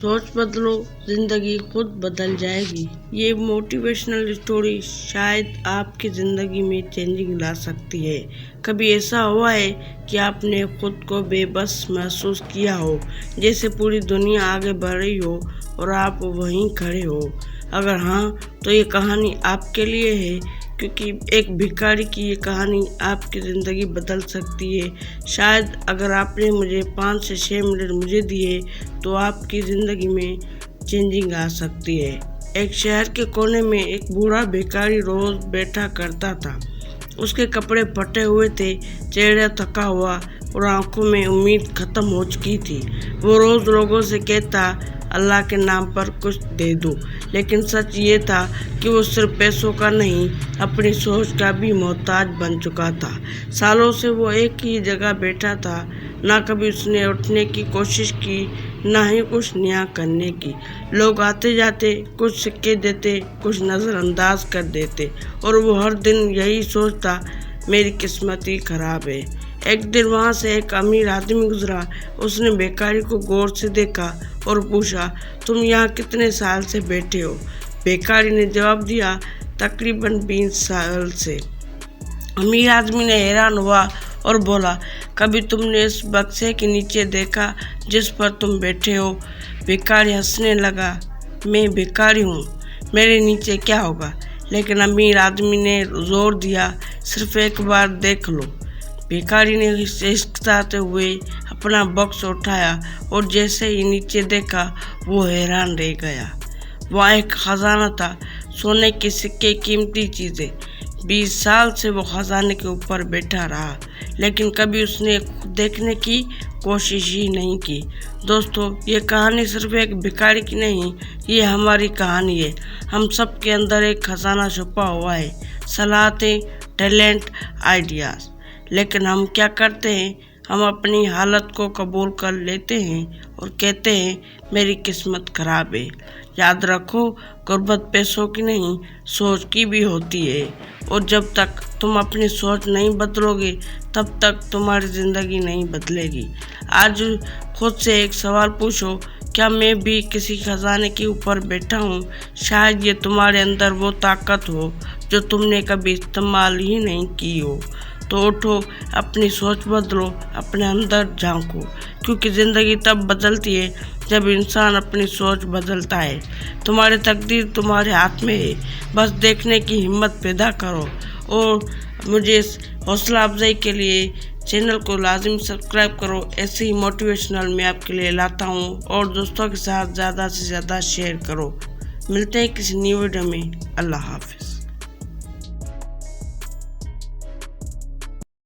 सोच बदलो, जिंदगी खुद बदल जाएगी। ये मोटिवेशनल स्टोरी शायद आपकी जिंदगी में चेंजिंग ला सकती है। कभी ऐसा हुआ है कि आपने खुद को बेबस महसूस किया हो, जैसे पूरी दुनिया आगे बढ़ रही हो और आप वहीं खड़े हो? अगर हाँ, तो ये कहानी आपके लिए है, क्योंकि एक भिखारी की ये कहानी आपकी ज़िंदगी बदल सकती है। शायद अगर आपने मुझे 5 से 6 मिनट मुझे दिए तो आपकी ज़िंदगी में चेंजिंग आ सकती है। एक शहर के कोने में एक बूढ़ा भिखारी रोज़ बैठा करता था। उसके कपड़े फटे हुए थे, चेहरा थका हुआ और आंखों में उम्मीद खत्म हो चुकी थी। वो रोज़ लोगों से कहता, अल्लाह के नाम पर कुछ दे दो, लेकिन सच ये था कि वो सिर्फ पैसों का नहीं, अपनी सोच का भी मोहताज बन चुका था। सालों से वो एक ही जगह बैठा था, ना कभी उसने उठने की कोशिश की, ना ही कुछ नया करने की। लोग आते जाते, कुछ सिक्के देते, कुछ नज़रअंदाज कर देते, और वो हर दिन यही सोचता, मेरी किस्मत ही खराब है। एक दिन वहाँ से एक अमीर आदमी गुजरा। उसने भिखारी को गौर से देखा और पूछा, तुम यहाँ कितने साल से बैठे हो? भिखारी ने जवाब दिया, तकरीबन 20 साल से। अमीर आदमी ने हैरान हुआ और बोला, कभी तुमने इस बक्से के नीचे देखा जिस पर तुम बैठे हो? भिखारी हंसने लगा, मैं भिखारी हूँ, मेरे नीचे क्या होगा? लेकिन अमीर आदमी ने जोर दिया, सिर्फ एक बार देख लो। भिखारी ने हिचकिचाते हुए अपना बक्स उठाया और जैसे ही नीचे देखा, वो हैरान रह गया। वहाँ एक खजाना था, सोने के सिक्के, कीमती चीज़ें। 20 साल से वो खजाने के ऊपर बैठा रहा, लेकिन कभी उसने देखने की कोशिश ही नहीं की। दोस्तों, ये कहानी सिर्फ एक भिखारी की नहीं, ये हमारी कहानी है। हम सब के अंदर एक खजाना छुपा हुआ है, सलाहतें, टैलेंट, आइडियाज़। लेकिन हम क्या करते हैं? हम अपनी हालत को कबूल कर लेते हैं और कहते हैं, मेरी किस्मत खराब है। याद रखो, गुर्बत पैसों की नहीं, सोच की भी होती है। और जब तक तुम अपनी सोच नहीं बदलोगे, तब तक तुम्हारी ज़िंदगी नहीं बदलेगी। आज खुद से एक सवाल पूछो, क्या मैं भी किसी खजाने के ऊपर बैठा हूँ? शायद ये तुम्हारे अंदर वो ताकत हो जो तुमने कभी इस्तेमाल ही नहीं की हो। तो उठो, अपनी सोच बदलो, अपने अंदर झांको, क्योंकि ज़िंदगी तब बदलती है जब इंसान अपनी सोच बदलता है। तुम्हारी तकदीर तुम्हारे हाथ में है, बस देखने की हिम्मत पैदा करो। और मुझे इस हौसला अफजाई के लिए चैनल को लाजिम सब्सक्राइब करो। ऐसे ही मोटिवेशनल मैं आपके लिए लाता हूँ, और दोस्तों के साथ ज़्यादा से ज़्यादा शेयर करो। मिलते हैं किसी न्यू वीडियो में। अल्लाह हाफ़िज़।